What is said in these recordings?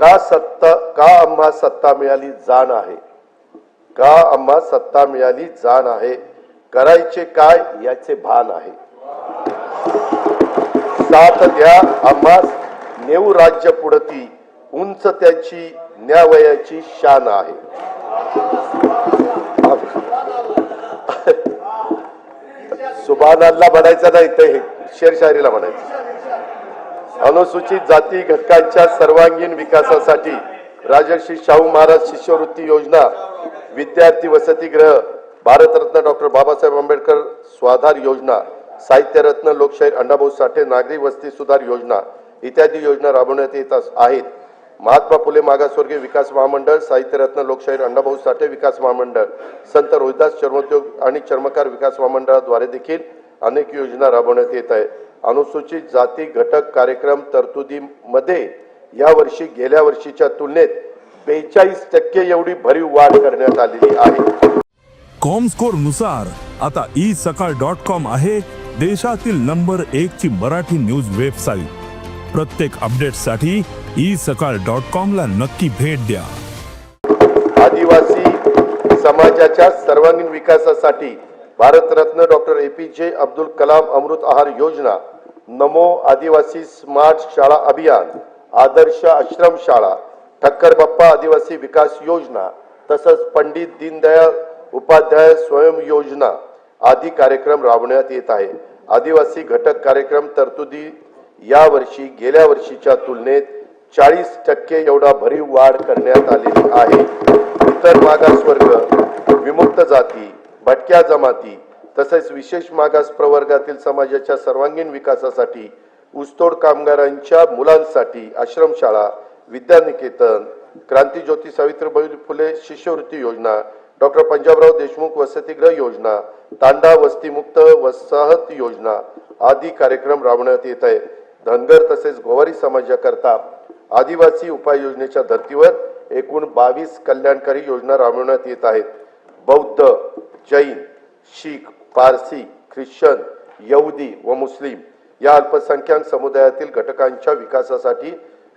का आम्हा सत्ता मिळाली जाण आहे, का आम्हा सत्ता मिळाली जाण आहे, करायचे काय याचे भान आहे। साथ द्या आम्हा नेऊ राज्य पुढती, उंच त्याची न्यावयाची शान आहे। सुभान अल्लाह म्हणायचं नाही, ते शेरशायरीला म्हणायचं। अनुसूचित जाती घटकांच्या सर्वांगीण विकासासाठी राजर्षी शाहू महाराज शिष्यवृत्ती योजना, विद्यार्थी वसतिगृह, भारतरत्न डॉक्टर बाबासाहेब आंबेडकर स्वाधार योजना, साहित्यरत्न लोकशाहीर अण्णाभाऊ साठे नागरी वस्ती सुधार योजना इत्यादी योजना राबवण्यात येत आहेत। महात्मा फुले मागासवर्गीय विकास महामंडळ, साहित्यरत्न लोकशाहीर अण्णाभाऊ साठे विकास महामंडळ, संत रोहिदास चर्मोद्योग आणि चर्मकार विकास महामंडळाद्वारे देखील अनेक योजना राबवण्यात येत आहेत। अनुसूचित जाती घटक कार्यक्रम तरतुदीमध्ये यावर्षी गेल्या वर्षीच्या तुलनेत 42% एवढी भरीव वाढ करण्यात आलेली आहे। कॉमस्कोर नुसार आता isakal.com आहे देशातील नंबर 1 ची मराठी न्यूज वेबसाईट। प्रत्येक अपडेटसाठी isakal.com ला नक्की भेट द्या। आदिवासी समाजाच्या सर्वांगीण विकासासाठी भारतरत्न डॉक्टर APJ अब्दुल कलाम अमृत आहार योजना, नमो आदिवासी स्मार्ट शाळा अभियान, आदर्श आश्रम शाळा, ठक्कर बाप्पा आदिवासी विकास योजना तसंच पंडित दीनदयाळ उपाध्याय स्वयं योजना आदी कार्यक्रम राबवण्यात येत आहे। आदिवासी घटक कार्यक्रम तरतुदी या वर्षी गेल्या वर्षीच्या तुलनेत 40% एवढा भरीव वाढ करण्यात आलेली आहे। इतर मागासवर्ग, विमुक्त जाती, भटक्या जमाती तसेच विशेष मागास प्रवर्गातील समाजाच्या सर्वांगीण विकासासाठी ऊसतोड कामगारांच्या मुलांसाठी आश्रमशाळा, विद्यानिकेतन, क्रांतिज्योती सावित्रीबाई फुले शिष्यवृत्ती योजना, डॉक्टर पंजाबराव देशमुख वसतिगृह योजना, तांडा वस्तीमुक्त वसाहत योजना आदी कार्यक्रम राबवण्यात येत आहे। धनगर तसेच गोवारी समाजाकरता आदिवासी उपाययोजनेच्या धर्तीवर एकूण 22 कल्याणकारी योजना राबवण्यात येत आहेत। बौद्ध, जैन, शीख, पारसी, ख्रिश्चन, यहुदी व मुस्लिम या अल्पसंख्याक समुदायातील घटकांच्या विकासासाठी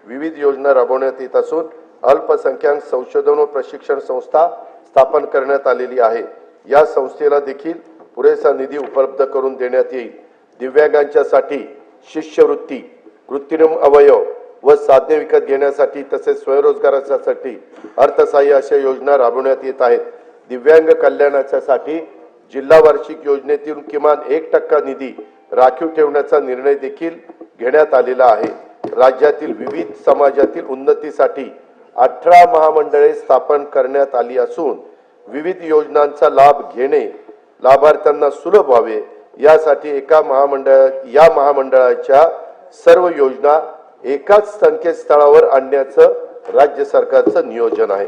विविध योजना राबवण्यात येत असून अल्पसंख्याक संशोधन व प्रशिक्षण संस्था स्थापन करण्यात आलेली आहे। या संस्थेला देखील पुरेसा निधी उपलब्ध करून देण्यात येईल। दिव्यांगांच्यासाठी शिष्यवृत्ती, कृत्रिम अवयव व साधने विकत घेण्यासाठी तसेच स्वयंरोजगारासाठी अर्थसहाय्य अशा योजना राबवण्यात येत आहेत। दिव्यांग कल्याणासाठी जिल्हा वार्षिक योजनेतील किमान 1% निधी राखीव ठेवण्याचा निर्णय देखील घेण्यात आलेला आहे। राज्यातील विविध समाजातील उन्नतीसाठी 18 महामंडळे स्थापन करण्यात आली असून विविध योजनांचा लाभ घेणे लाभार्थ्यांना सुलभ व्हावे यासाठी या महामंडळाच्या सर्व योजना एकाच संकेतस्थळावर आणण्याचं राज्य सरकारचं नियोजन आहे।